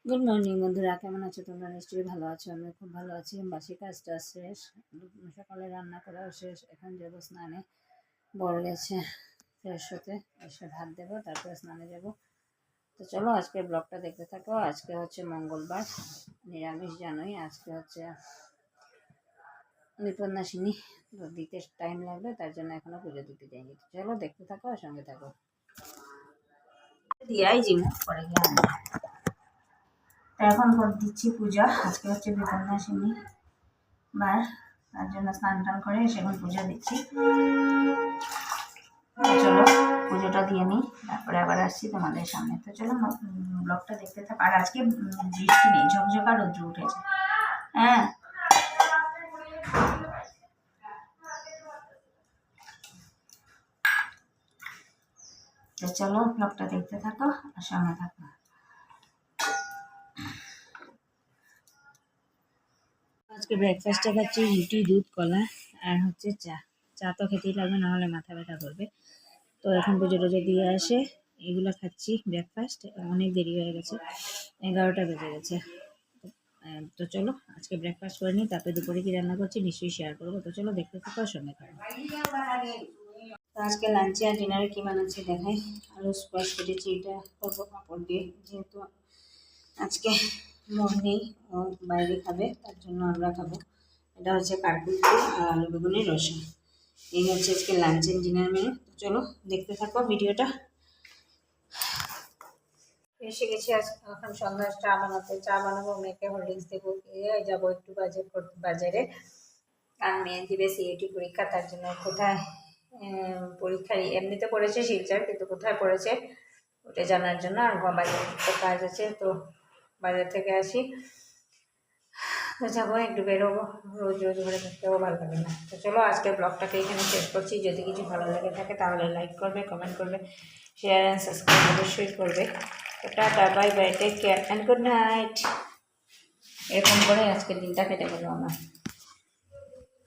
Good morning বন্ধুরা, কেমন আছো তোমরা? নিশ্চয়ই ভালো আছো। আমি খুব ভালো আছি। বাসি কাজটা শেষ, সকালে রান্না করাও শেষ। এখন যাবো স্নানে, বড় গেছে ফ্রেশ হতে, এসে ভাত দেবো, তারপরে স্নানে যাব। তো চলো আজকে ব্লগটা দেখতে থাকো। আজকে হচ্ছে মঙ্গলবার, নিরামিষ জানোই। আজকে হচ্ছে বিপন্নাসিনী, তো দিতে টাইম লাগবে, তার জন্য এখনো পুজো দিতে যাইনি। তো চলো দেখতে থাকো আর সঙ্গে থাকো। দিয়াই জিমু পরে গিয়ে এখন করে দিচ্ছি পূজা। আজকে হচ্ছে বিপন্নাসিনী বার, তার জন্য স্নান টান করে এসে এখন পূজা দিচ্ছি। চলো পুজোটা দিয়ে নিই, তারপরে আবার আসছি তোমাদের সামনে। তো চলো ব্লগটা দেখতে থাকো। আর আজকে বৃষ্টি নেই, ঝকঝকা রৌদ্র উঠেছে। হ্যাঁ, তো চলো ব্লগটা দেখতে থাকো আর সঙ্গে থাকো। আজকে ব্রেকফাস্টে খাচ্ছি রুটি, দুধ, কলা আর হচ্ছে চা। চা তো খেতেই লাগবে, নাহলে মাথা ব্যথা করবে। তো এখন পুজো টুজো দিয়ে আসে এগুলো খাচ্ছি ব্রেকফাস্ট। অনেক দেরি হয়ে গেছে, 11টা বেজে গেছে। তো চলো আজকে ব্রেকফাস্ট করে নিই, তারপরে দুপুরে কি রান্না করছি নিশ্চয়ই শেয়ার করবো। তো চলো দেখতে থাকো আর সঙ্গে থাকো। তো আজকে লাঞ্চে আর ডিনারে কী বানাচ্ছি দেখাই। আলু স্কোয়াশ কেটেছি, এটা করবো পাঁপড় দিয়ে, যেহেতু আজকে মন নেই, ও বাইরে খাবে, তার জন্য আমরা খাবো। এটা হচ্ছে কার্পুল দিয়ে আর আলু বেগুনের রসা। এই হচ্ছে আজকে লাঞ্চ এন্ড ডিনার মেনু। চলো দেখতে থাকো ভিডিওটা। এসে গেছি এখন সন্ধ্যা চা বানাতে। চা বানাবো, মেয়েকে হোল্ডিংস দেবো, যাবো একটু বাজারে। আর মেয়ে দিবে সিএটি পরীক্ষা, তার জন্য কোথায় পরীক্ষা এমনিতে পড়েছে শিলচর, কিন্তু কোথায় পড়েছে ওটা জানার জন্য। আর বাজারে তো কাজ আছে, তো বাজার থেকে আসি, তো যাবো, একটু বেরোবো। রোজ রোজ ঘরে থাকতেও ভালো লাগে না। তো চলো আজকের ব্লগটাকে এখানে শেষ করছি। যদি কিছু ভালো লেগে থাকে তাহলে লাইক করবে, কমেন্ট করবে, শেয়ার অ্যান্ড সাবস্ক্রাইব অবশ্যই করবে। তো tata, bye bye, take care and good night. এরকম করে আজকের দিনটা কেটে গেল আমার।